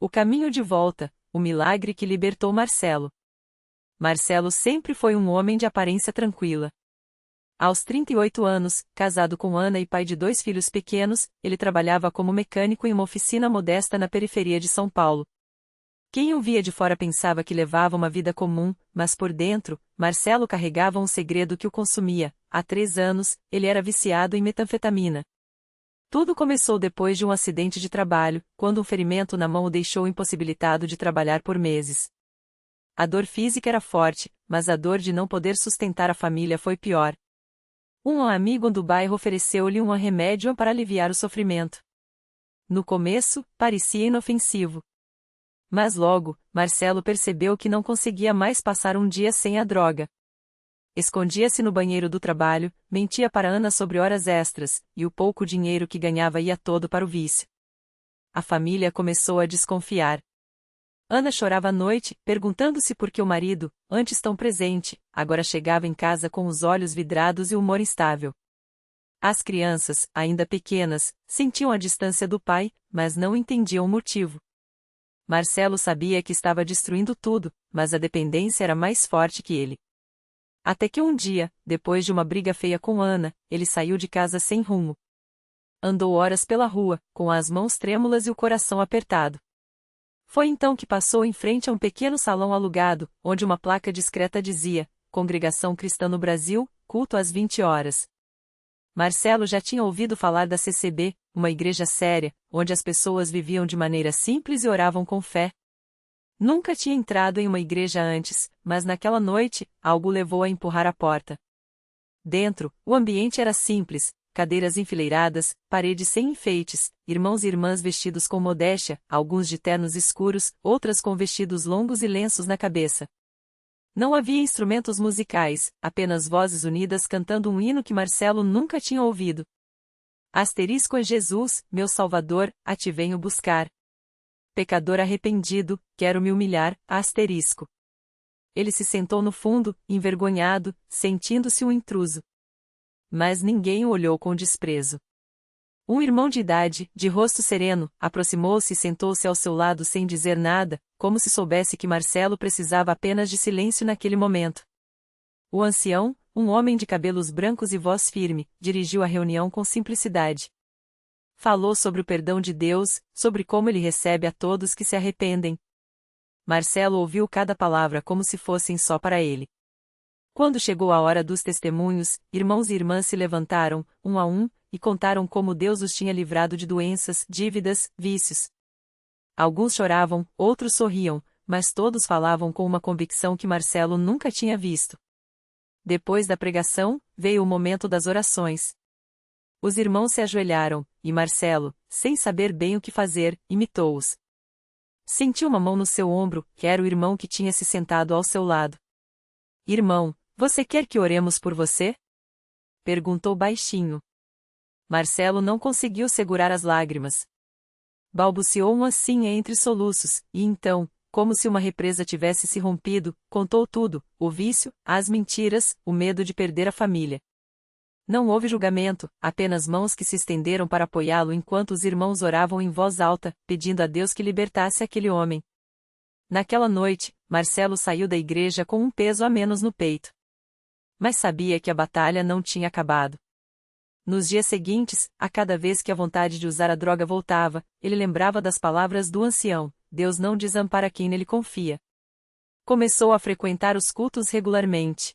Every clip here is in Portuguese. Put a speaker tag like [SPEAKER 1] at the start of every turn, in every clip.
[SPEAKER 1] O caminho de volta, o milagre que libertou Marcelo. Marcelo sempre foi um homem de aparência tranquila. Aos 38 anos, casado com Ana e pai de 2 filhos pequenos, ele trabalhava como mecânico em uma oficina modesta na periferia de São Paulo. Quem o via de fora pensava que levava uma vida comum, mas por dentro, Marcelo carregava um segredo que o consumia. Há 3 anos, ele era viciado em metanfetamina. Tudo começou depois de um acidente de trabalho, quando um ferimento na mão o deixou impossibilitado de trabalhar por meses. A dor física era forte, mas a dor de não poder sustentar a família foi pior. Um amigo do bairro ofereceu-lhe um remédio para aliviar o sofrimento. No começo, parecia inofensivo. Mas logo, Marcelo percebeu que não conseguia mais passar um dia sem a droga. Escondia-se no banheiro do trabalho, mentia para Ana sobre horas extras, e o pouco dinheiro que ganhava ia todo para o vício. A família começou a desconfiar. Ana chorava à noite, perguntando-se por que o marido, antes tão presente, agora chegava em casa com os olhos vidrados e o humor instável. As crianças, ainda pequenas, sentiam a distância do pai, mas não entendiam o motivo. Marcelo sabia que estava destruindo tudo, mas a dependência era mais forte que ele. Até que um dia, depois de uma briga feia com Ana, ele saiu de casa sem rumo. Andou horas pela rua, com as mãos trêmulas e o coração apertado. Foi então que passou em frente a um pequeno salão alugado, onde uma placa discreta dizia: Congregação Cristã no Brasil, culto às 20 horas. Marcelo já tinha ouvido falar da CCB, uma igreja séria, onde as pessoas viviam de maneira simples e oravam com fé. Nunca tinha entrado em uma igreja antes, mas naquela noite, algo levou a empurrar a porta. Dentro, o ambiente era simples, cadeiras enfileiradas, paredes sem enfeites, irmãos e irmãs vestidos com modéstia, alguns de ternos escuros, outras com vestidos longos e lenços na cabeça. Não havia instrumentos musicais, apenas vozes unidas cantando um hino que Marcelo nunca tinha ouvido. Asterisco é Jesus, meu Salvador, a ti venho buscar. Pecador arrependido, quero me humilhar, asterisco. Ele se sentou no fundo, envergonhado, sentindo-se um intruso. Mas ninguém o olhou com desprezo. Um irmão de idade, de rosto sereno, aproximou-se e sentou-se ao seu lado sem dizer nada, como se soubesse que Marcelo precisava apenas de silêncio naquele momento. O ancião, um homem de cabelos brancos e voz firme, dirigiu a reunião com simplicidade. Falou sobre o perdão de Deus, sobre como ele recebe a todos que se arrependem. Marcelo ouviu cada palavra como se fossem só para ele. Quando chegou a hora dos testemunhos, irmãos e irmãs se levantaram, um a um, e contaram como Deus os tinha livrado de doenças, dívidas, vícios. Alguns choravam, outros sorriam, mas todos falavam com uma convicção que Marcelo nunca tinha visto. Depois da pregação, veio o momento das orações. Os irmãos se ajoelharam, e Marcelo, sem saber bem o que fazer, imitou-os. Sentiu uma mão no seu ombro, que era o irmão que tinha se sentado ao seu lado. Irmão, você quer que oremos por você? Perguntou baixinho. Marcelo não conseguiu segurar as lágrimas. Balbuciou um assim entre soluços, e então, como se uma represa tivesse se rompido, contou tudo: o vício, as mentiras, o medo de perder a família. Não houve julgamento, apenas mãos que se estenderam para apoiá-lo enquanto os irmãos oravam em voz alta, pedindo a Deus que libertasse aquele homem. Naquela noite, Marcelo saiu da igreja com um peso a menos no peito. Mas sabia que a batalha não tinha acabado. Nos dias seguintes, a cada vez que a vontade de usar a droga voltava, ele lembrava das palavras do ancião: Deus não desampara quem nele confia. Começou a frequentar os cultos regularmente.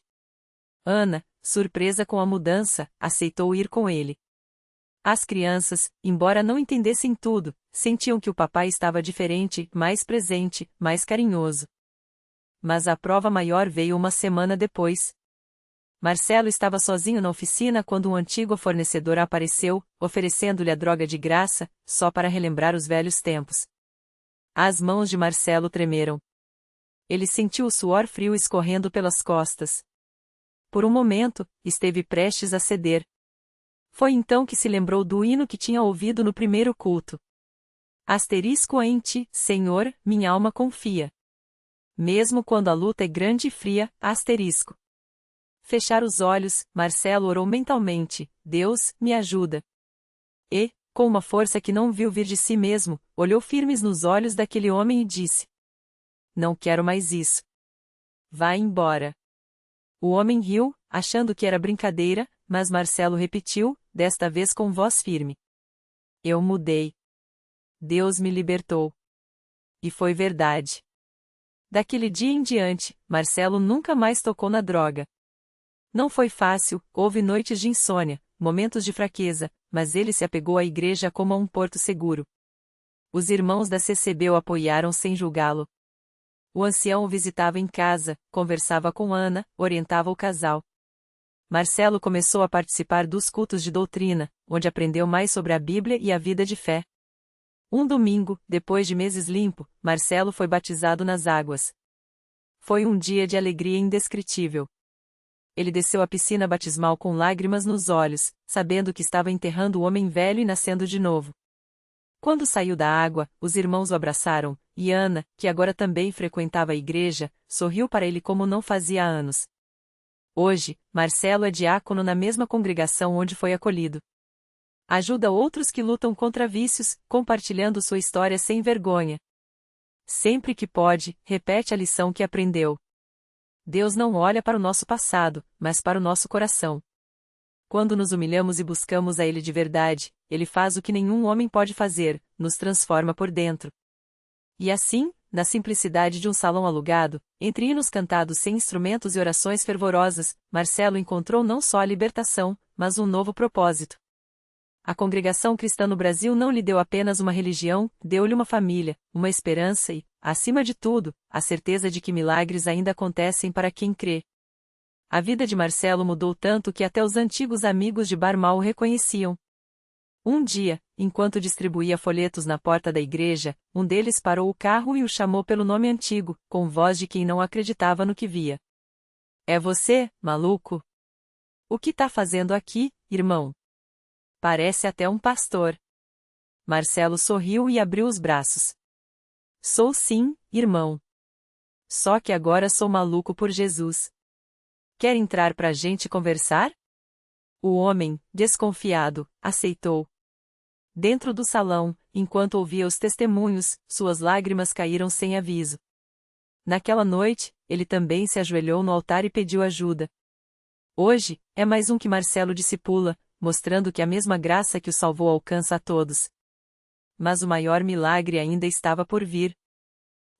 [SPEAKER 1] Ana, surpresa com a mudança, aceitou ir com ele. As crianças, embora não entendessem tudo, sentiam que o papai estava diferente, mais presente, mais carinhoso. Mas a prova maior veio uma semana depois. Marcelo estava sozinho na oficina quando um antigo fornecedor apareceu, oferecendo-lhe a droga de graça, só para relembrar os velhos tempos. As mãos de Marcelo tremeram. Ele sentiu o suor frio escorrendo pelas costas. Por um momento, esteve prestes a ceder. Foi então que se lembrou do hino que tinha ouvido no primeiro culto. Asterisco em ti, Senhor, minha alma confia. Mesmo quando a luta é grande e fria, asterisco. Fechar os olhos, Marcelo orou mentalmente: Deus, me ajuda. E, com uma força que não viu vir de si mesmo, olhou firmes nos olhos daquele homem e disse: Não quero mais isso. Vá embora. O homem riu, achando que era brincadeira, mas Marcelo repetiu, desta vez com voz firme: Eu mudei. Deus me libertou. E foi verdade. Daquele dia em diante, Marcelo nunca mais tocou na droga. Não foi fácil, houve noites de insônia, momentos de fraqueza, mas ele se apegou à igreja como a um porto seguro. Os irmãos da CCB o apoiaram sem julgá-lo. O ancião o visitava em casa, conversava com Ana, orientava o casal. Marcelo começou a participar dos cultos de doutrina, onde aprendeu mais sobre a Bíblia e a vida de fé. Um domingo, depois de meses limpo, Marcelo foi batizado nas águas. Foi um dia de alegria indescritível. Ele desceu à piscina batismal com lágrimas nos olhos, sabendo que estava enterrando o homem velho e nascendo de novo. Quando saiu da água, os irmãos o abraçaram, e Ana, que agora também frequentava a igreja, sorriu para ele como não fazia há anos. Hoje, Marcelo é diácono na mesma congregação onde foi acolhido. Ajuda outros que lutam contra vícios, compartilhando sua história sem vergonha. Sempre que pode, repete a lição que aprendeu. Deus não olha para o nosso passado, mas para o nosso coração. Quando nos humilhamos e buscamos a Ele de verdade, Ele faz o que nenhum homem pode fazer, nos transforma por dentro. E assim, na simplicidade de um salão alugado, entre hinos cantados sem instrumentos e orações fervorosas, Marcelo encontrou não só a libertação, mas um novo propósito. A congregação cristã no Brasil não lhe deu apenas uma religião, deu-lhe uma família, uma esperança e, acima de tudo, a certeza de que milagres ainda acontecem para quem crê. A vida de Marcelo mudou tanto que até os antigos amigos de bar mal o reconheciam. Um dia, enquanto distribuía folhetos na porta da igreja, um deles parou o carro e o chamou pelo nome antigo, com voz de quem não acreditava no que via. É você, maluco? O que tá fazendo aqui, irmão? Parece até um pastor. Marcelo sorriu e abriu os braços. Sou sim, irmão. Só que agora sou maluco por Jesus. Quer entrar pra gente conversar? O homem, desconfiado, aceitou. Dentro do salão, enquanto ouvia os testemunhos, suas lágrimas caíram sem aviso. Naquela noite, ele também se ajoelhou no altar e pediu ajuda. Hoje, é mais um que Marcelo discipula, mostrando que a mesma graça que o salvou alcança a todos. Mas o maior milagre ainda estava por vir.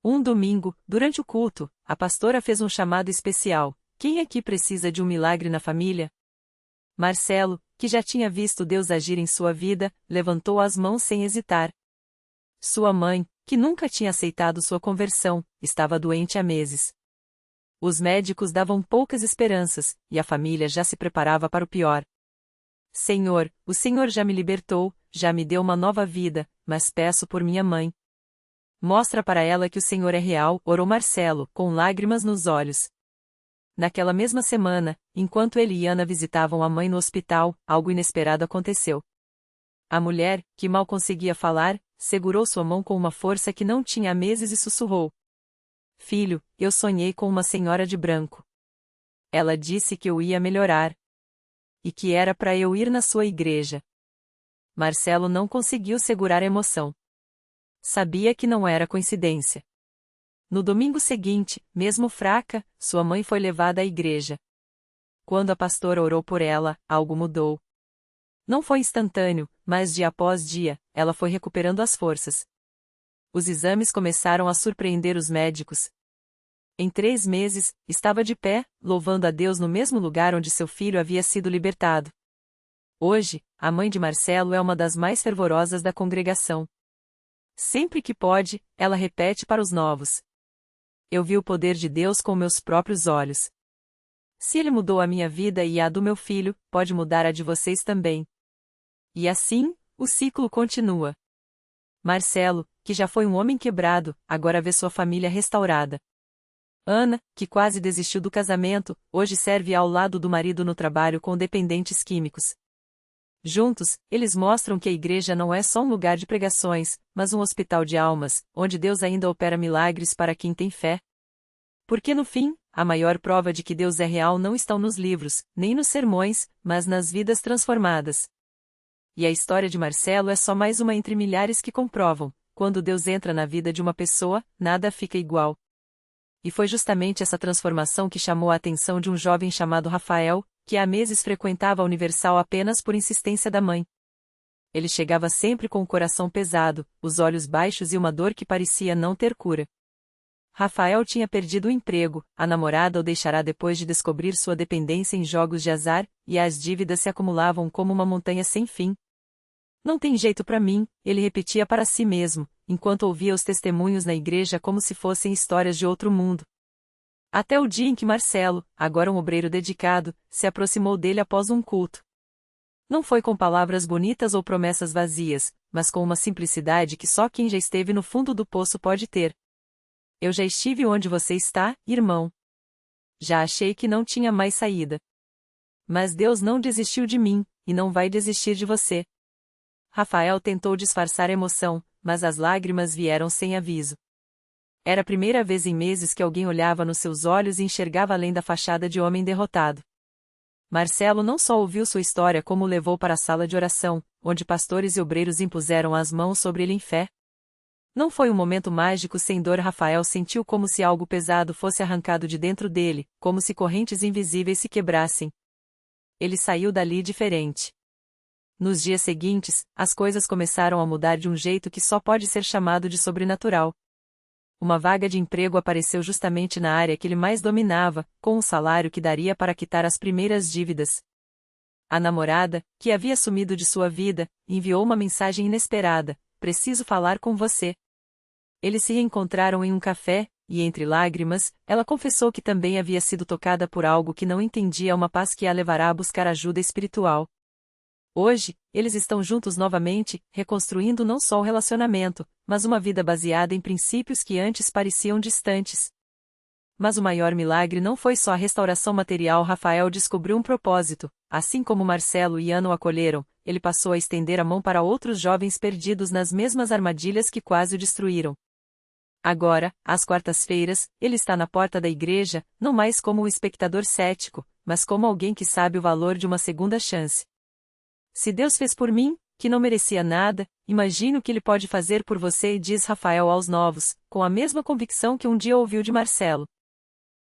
[SPEAKER 1] Um domingo, durante o culto, a pastora fez um chamado especial. Quem aqui precisa de um milagre na família? Marcelo, que já tinha visto Deus agir em sua vida, levantou as mãos sem hesitar. Sua mãe, que nunca tinha aceitado sua conversão, estava doente há meses. Os médicos davam poucas esperanças, e a família já se preparava para o pior. Senhor, o Senhor já me libertou, já me deu uma nova vida, mas peço por minha mãe. Mostra para ela que o Senhor é real, orou Marcelo, com lágrimas nos olhos. Naquela mesma semana, enquanto ele e Ana visitavam a mãe no hospital, algo inesperado aconteceu. A mulher, que mal conseguia falar, segurou sua mão com uma força que não tinha há meses e sussurrou: Filho, eu sonhei com uma senhora de branco. Ela disse que eu ia melhorar. E que era para eu ir na sua igreja. Marcelo não conseguiu segurar a emoção. Sabia que não era coincidência. No domingo seguinte, mesmo fraca, sua mãe foi levada à igreja. Quando a pastora orou por ela, algo mudou. Não foi instantâneo, mas dia após dia, ela foi recuperando as forças. Os exames começaram a surpreender os médicos. Em 3 meses, estava de pé, louvando a Deus no mesmo lugar onde seu filho havia sido libertado. Hoje, a mãe de Marcelo é uma das mais fervorosas da congregação. Sempre que pode, ela repete para os novos: Eu vi o poder de Deus com meus próprios olhos. Se ele mudou a minha vida e a do meu filho, pode mudar a de vocês também. E assim, o ciclo continua. Marcelo, que já foi um homem quebrado, agora vê sua família restaurada. Ana, que quase desistiu do casamento, hoje serve ao lado do marido no trabalho com dependentes químicos. Juntos, eles mostram que a igreja não é só um lugar de pregações, mas um hospital de almas, onde Deus ainda opera milagres para quem tem fé. Porque no fim, a maior prova de que Deus é real não está nos livros, nem nos sermões, mas nas vidas transformadas. E a história de Marcelo é só mais uma entre milhares que comprovam: quando Deus entra na vida de uma pessoa, nada fica igual. E foi justamente essa transformação que chamou a atenção de um jovem chamado Rafael, que há meses frequentava a Universal apenas por insistência da mãe. Ele chegava sempre com o coração pesado, os olhos baixos e uma dor que parecia não ter cura. Rafael tinha perdido o emprego, a namorada o deixará depois de descobrir sua dependência em jogos de azar, e as dívidas se acumulavam como uma montanha sem fim. Não tem jeito para mim, ele repetia para si mesmo, enquanto ouvia os testemunhos na igreja como se fossem histórias de outro mundo. Até o dia em que Marcelo, agora um obreiro dedicado, se aproximou dele após um culto. Não foi com palavras bonitas ou promessas vazias, mas com uma simplicidade que só quem já esteve no fundo do poço pode ter. Eu já estive onde você está, irmão. Já achei que não tinha mais saída. Mas Deus não desistiu de mim, e não vai desistir de você. Rafael tentou disfarçar a emoção, mas as lágrimas vieram sem aviso. Era a primeira vez em meses que alguém olhava nos seus olhos e enxergava além da fachada de homem derrotado. Marcelo não só ouviu sua história como o levou para a sala de oração, onde pastores e obreiros impuseram as mãos sobre ele em fé. Não foi um momento mágico sem dor. Rafael sentiu como se algo pesado fosse arrancado de dentro dele, como se correntes invisíveis se quebrassem. Ele saiu dali diferente. Nos dias seguintes, as coisas começaram a mudar de um jeito que só pode ser chamado de sobrenatural. Uma vaga de emprego apareceu justamente na área que ele mais dominava, com um salário que daria para quitar as primeiras dívidas. A namorada, que havia sumido de sua vida, enviou uma mensagem inesperada: "Preciso falar com você." Eles se reencontraram em um café, e entre lágrimas, ela confessou que também havia sido tocada por algo que não entendia, uma paz que a levará a buscar ajuda espiritual. Hoje, eles estão juntos novamente, reconstruindo não só o relacionamento, mas uma vida baseada em princípios que antes pareciam distantes. Mas o maior milagre não foi só a restauração material. Rafael descobriu um propósito. Assim como Marcelo e Ana o acolheram, ele passou a estender a mão para outros jovens perdidos nas mesmas armadilhas que quase o destruíram. Agora, às quartas-feiras, ele está na porta da igreja, não mais como um espectador cético, mas como alguém que sabe o valor de uma segunda chance. Se Deus fez por mim, que não merecia nada, imagine o que Ele pode fazer por você, diz Rafael aos novos, com a mesma convicção que um dia ouviu de Marcelo.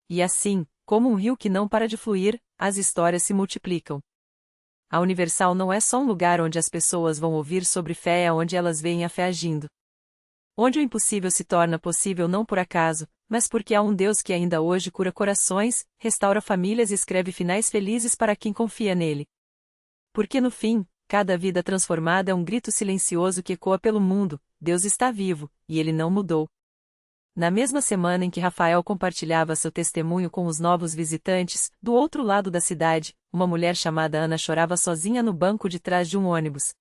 [SPEAKER 1] E assim, como um rio que não para de fluir, as histórias se multiplicam. A Universal não é só um lugar onde as pessoas vão ouvir sobre fé, é onde elas veem a fé agindo. Onde o impossível se torna possível não por acaso, mas porque há um Deus que ainda hoje cura corações, restaura famílias e escreve finais felizes para quem confia nele. Porque no fim, cada vida transformada é um grito silencioso que ecoa pelo mundo: Deus está vivo, e Ele não mudou. Na mesma semana em que Rafael compartilhava seu testemunho com os novos visitantes, do outro lado da cidade, uma mulher chamada Ana chorava sozinha no banco de trás de um ônibus.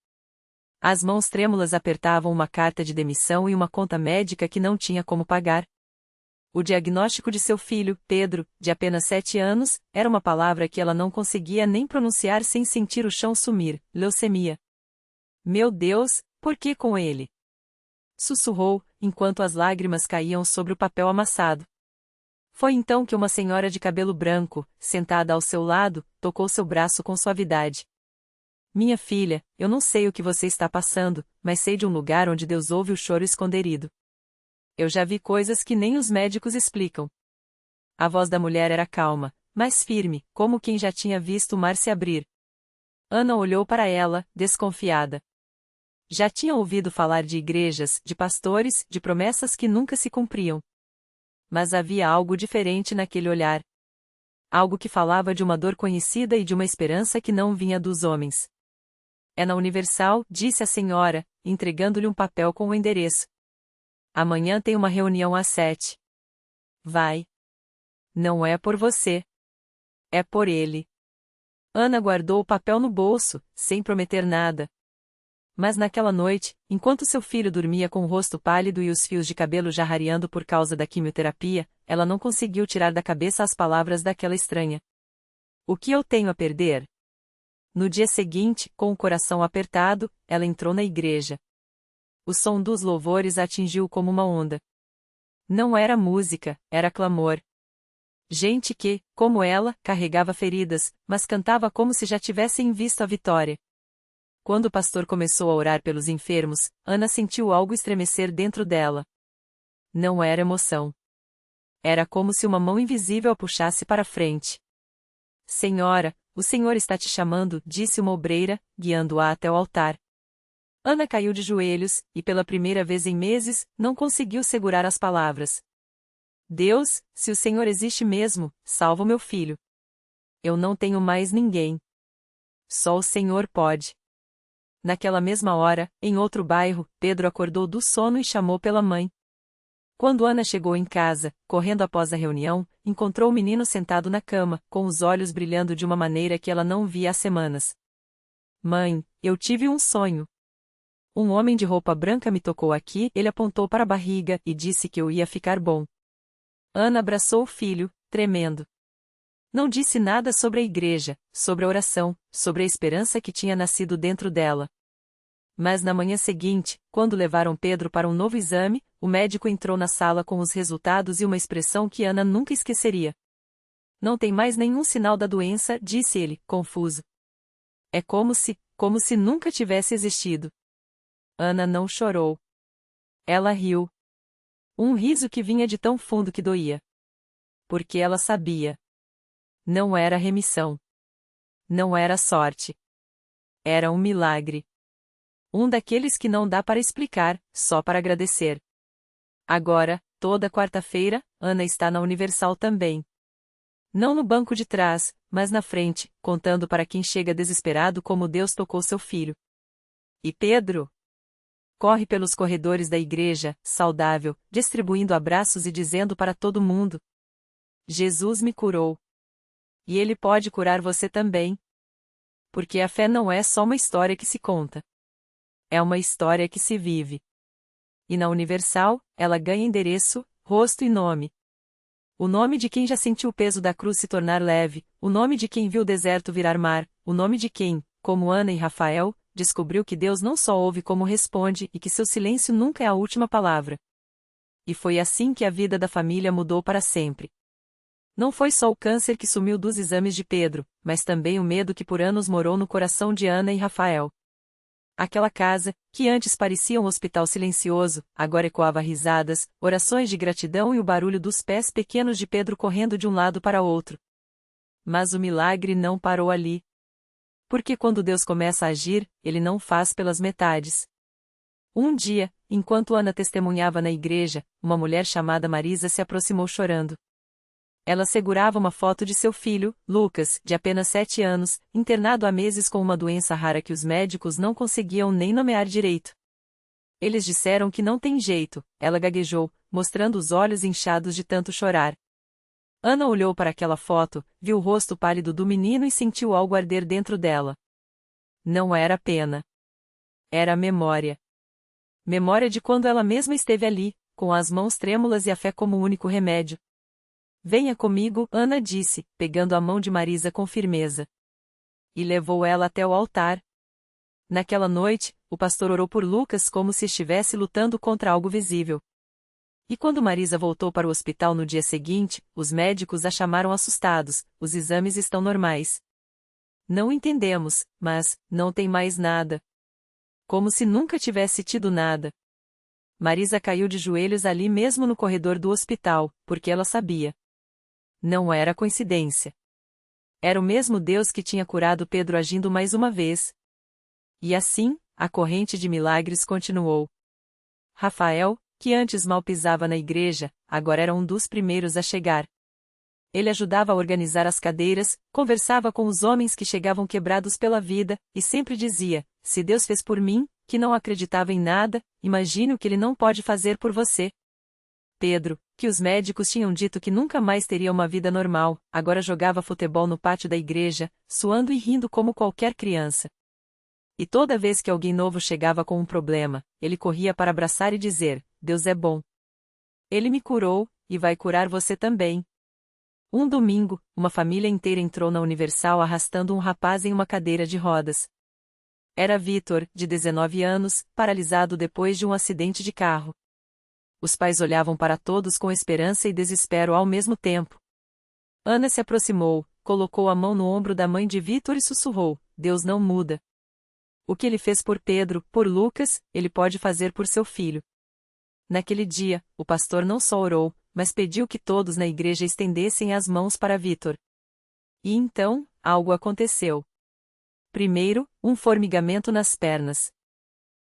[SPEAKER 1] As mãos trêmulas apertavam uma carta de demissão e uma conta médica que não tinha como pagar. O diagnóstico de seu filho, Pedro, de apenas 7 anos, era uma palavra que ela não conseguia nem pronunciar sem sentir o chão sumir: leucemia. Meu Deus, por que com ele? Sussurrou, enquanto as lágrimas caíam sobre o papel amassado. Foi então que uma senhora de cabelo branco, sentada ao seu lado, tocou seu braço com suavidade. Minha filha, eu não sei o que você está passando, mas sei de um lugar onde Deus ouve o choro escondido. Eu já vi coisas que nem os médicos explicam. A voz da mulher era calma, mas firme, como quem já tinha visto o mar se abrir. Ana olhou para ela, desconfiada. Já tinha ouvido falar de igrejas, de pastores, de promessas que nunca se cumpriam. Mas havia algo diferente naquele olhar. Algo que falava de uma dor conhecida e de uma esperança que não vinha dos homens. É na Universal, disse a senhora, entregando-lhe um papel com o endereço. Amanhã tem uma reunião às 7. Vai. Não é por você. É por ele. Ana guardou o papel no bolso, sem prometer nada. Mas naquela noite, enquanto seu filho dormia com o rosto pálido e os fios de cabelo já rareando por causa da quimioterapia, ela não conseguiu tirar da cabeça as palavras daquela estranha. O que eu tenho a perder? No dia seguinte, com o coração apertado, ela entrou na igreja. O som dos louvores a atingiu como uma onda. Não era música, era clamor. Gente que, como ela, carregava feridas, mas cantava como se já tivessem visto a vitória. Quando o pastor começou a orar pelos enfermos, Ana sentiu algo estremecer dentro dela. Não era emoção. Era como se uma mão invisível a puxasse para frente. Senhora, o Senhor está te chamando, disse uma obreira, guiando-a até o altar. Ana caiu de joelhos, e pela primeira vez em meses, não conseguiu segurar as palavras. Deus, se o Senhor existe mesmo, salva o meu filho. Eu não tenho mais ninguém. Só o Senhor pode. Naquela mesma hora, em outro bairro, Pedro acordou do sono e chamou pela mãe. Quando Ana chegou em casa, correndo após a reunião, encontrou o menino sentado na cama, com os olhos brilhando de uma maneira que ela não via há semanas. Mãe, eu tive um sonho. Um homem de roupa branca me tocou aqui, ele apontou para a barriga e disse que eu ia ficar bom. Ana abraçou o filho, tremendo. Não disse nada sobre a igreja, sobre a oração, sobre a esperança que tinha nascido dentro dela. Mas na manhã seguinte, quando levaram Pedro para um novo exame, o médico entrou na sala com os resultados e uma expressão que Ana nunca esqueceria. Não tem mais nenhum sinal da doença, disse ele, confuso. É como se nunca tivesse existido. Ana não chorou. Ela riu. Um riso que vinha de tão fundo que doía. Porque ela sabia. Não era remissão. Não era sorte. Era um milagre. Um daqueles que não dá para explicar, só para agradecer. Agora, toda quarta-feira, Ana está na Universal também. Não no banco de trás, mas na frente, contando para quem chega desesperado como Deus tocou seu filho. E Pedro? Corre pelos corredores da igreja, saudável, distribuindo abraços e dizendo para todo mundo: Jesus me curou. E ele pode curar você também. Porque a fé não é só uma história que se conta. É uma história que se vive. E na Universal, ela ganha endereço, rosto e nome. O nome de quem já sentiu o peso da cruz se tornar leve, o nome de quem viu o deserto virar mar, o nome de quem, como Ana e Rafael, descobriu que Deus não só ouve como responde e que seu silêncio nunca é a última palavra. E foi assim que a vida da família mudou para sempre. Não foi só o câncer que sumiu dos exames de Pedro, mas também o medo que por anos morou no coração de Ana e Rafael. Aquela casa, que antes parecia um hospital silencioso, agora ecoava risadas, orações de gratidão e o barulho dos pés pequenos de Pedro correndo de um lado para outro. Mas o milagre não parou ali. Porque quando Deus começa a agir, ele não faz pelas metades. Um dia, enquanto Ana testemunhava na igreja, uma mulher chamada Marisa se aproximou chorando. Ela segurava uma foto de seu filho, Lucas, de apenas 7 anos, internado há meses com uma doença rara que os médicos não conseguiam nem nomear direito. Eles disseram que não tem jeito, ela gaguejou, mostrando os olhos inchados de tanto chorar. Ana olhou para aquela foto, viu o rosto pálido do menino e sentiu algo arder dentro dela. Não era pena. Era memória. Memória de quando ela mesma esteve ali, com as mãos trêmulas e a fé como o único remédio. Venha comigo, Ana disse, pegando a mão de Marisa com firmeza. E levou ela até o altar. Naquela noite, o pastor orou por Lucas como se estivesse lutando contra algo visível. E quando Marisa voltou para o hospital no dia seguinte, os médicos a chamaram assustados: os exames estão normais. Não entendemos, mas não tem mais nada. Como se nunca tivesse tido nada. Marisa caiu de joelhos ali mesmo no corredor do hospital, porque ela sabia. Não era coincidência. Era o mesmo Deus que tinha curado Pedro agindo mais uma vez. E assim, a corrente de milagres continuou. Rafael, que antes mal pisava na igreja, agora era um dos primeiros a chegar. Ele ajudava a organizar as cadeiras, conversava com os homens que chegavam quebrados pela vida, e sempre dizia: se Deus fez por mim, que não acreditava em nada, imagine o que ele não pode fazer por você. Pedro, que os médicos tinham dito que nunca mais teria uma vida normal, agora jogava futebol no pátio da igreja, suando e rindo como qualquer criança. E toda vez que alguém novo chegava com um problema, ele corria para abraçar e dizer: Deus é bom. Ele me curou, e vai curar você também. Um domingo, uma família inteira entrou na Universal arrastando um rapaz em uma cadeira de rodas. Era Vitor, de 19 anos, paralisado depois de um acidente de carro. Os pais olhavam para todos com esperança e desespero ao mesmo tempo. Ana se aproximou, colocou a mão no ombro da mãe de Vitor e sussurrou: Deus não muda. O que ele fez por Pedro, por Lucas, ele pode fazer por seu filho. Naquele dia, o pastor não só orou, mas pediu que todos na igreja estendessem as mãos para Vitor. E então, algo aconteceu. Primeiro, um formigamento nas pernas.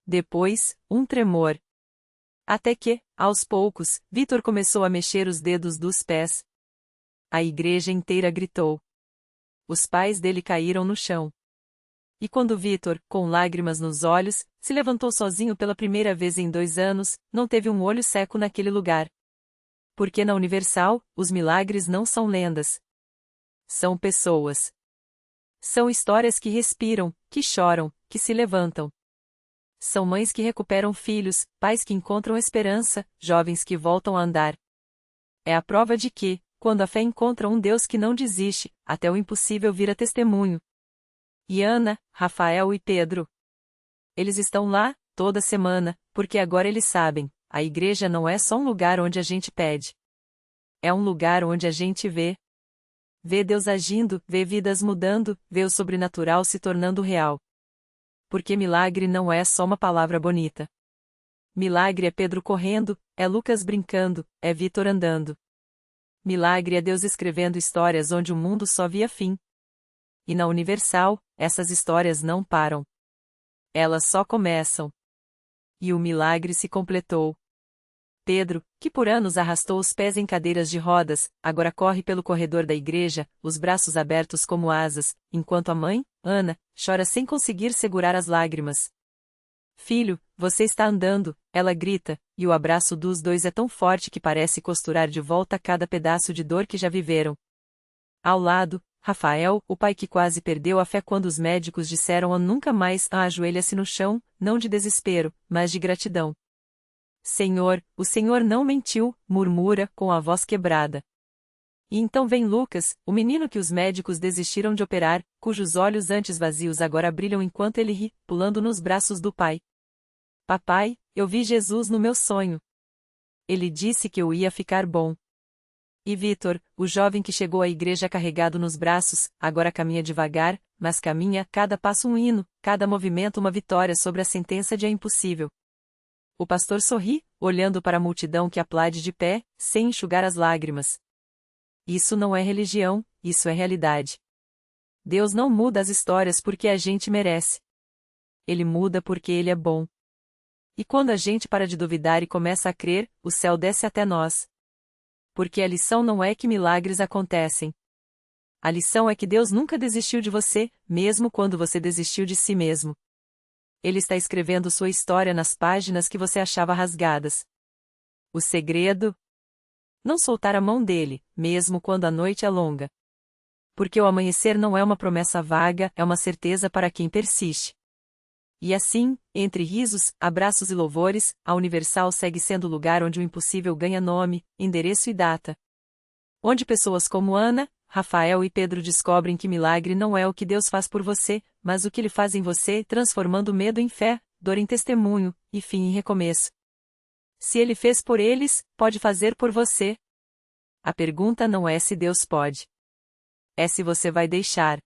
[SPEAKER 1] Depois, um tremor. Até que, aos poucos, Vitor começou a mexer os dedos dos pés. A igreja inteira gritou. Os pais dele caíram no chão. E quando Vitor, com lágrimas nos olhos, se levantou sozinho pela primeira vez em 2 anos, não teve um olho seco naquele lugar. Porque na Universal, os milagres não são lendas. São pessoas. São histórias que respiram, que choram, que se levantam. São mães que recuperam filhos, pais que encontram esperança, jovens que voltam a andar. É a prova de que, quando a fé encontra um Deus que não desiste, até o impossível vira testemunho. E Ana, Rafael e Pedro. Eles estão lá, toda semana, porque agora eles sabem, a igreja não é só um lugar onde a gente pede. É um lugar onde a gente vê. Vê Deus agindo, vê vidas mudando, vê o sobrenatural se tornando real. Porque milagre não é só uma palavra bonita. Milagre é Pedro correndo, é Lucas brincando, é Vitor andando. Milagre é Deus escrevendo histórias onde o mundo só via fim. E na Universal, essas histórias não param. Elas só começam. E o milagre se completou. Pedro, que por anos arrastou os pés em cadeiras de rodas, agora corre pelo corredor da igreja, os braços abertos como asas, enquanto a mãe, Ana, chora sem conseguir segurar as lágrimas. Filho, você está andando, ela grita, e o abraço dos dois é tão forte que parece costurar de volta cada pedaço de dor que já viveram. Ao lado, Rafael, o pai que quase perdeu a fé quando os médicos disseram nunca mais, ajoelha-se no chão, não de desespero, mas de gratidão. Senhor, o Senhor não mentiu, murmura, com a voz quebrada. E então vem Lucas, o menino que os médicos desistiram de operar, cujos olhos antes vazios agora brilham enquanto ele ri, pulando nos braços do pai. Papai, eu vi Jesus no meu sonho. Ele disse que eu ia ficar bom. E Vitor, o jovem que chegou à igreja carregado nos braços, agora caminha devagar, mas caminha, cada passo um hino, cada movimento uma vitória sobre a sentença de é impossível. O pastor sorri, olhando para a multidão que aplaude de pé, sem enxugar as lágrimas. Isso não é religião, isso é realidade. Deus não muda as histórias porque a gente merece. Ele muda porque Ele é bom. E quando a gente para de duvidar e começa a crer, o céu desce até nós. Porque a lição não é que milagres acontecem. A lição é que Deus nunca desistiu de você, mesmo quando você desistiu de si mesmo. Ele está escrevendo sua história nas páginas que você achava rasgadas. O segredo? Não soltar a mão dele, mesmo quando a noite é longa. Porque o amanhecer não é uma promessa vaga, é uma certeza para quem persiste. E assim, entre risos, abraços e louvores, a Universal segue sendo o lugar onde o impossível ganha nome, endereço e data. Onde pessoas como Ana, Rafael e Pedro descobrem que milagre não é o que Deus faz por você, mas o que Ele faz em você, transformando medo em fé, dor em testemunho, e fim em recomeço. Se Ele fez por eles, pode fazer por você. A pergunta não é se Deus pode. É se você vai deixar.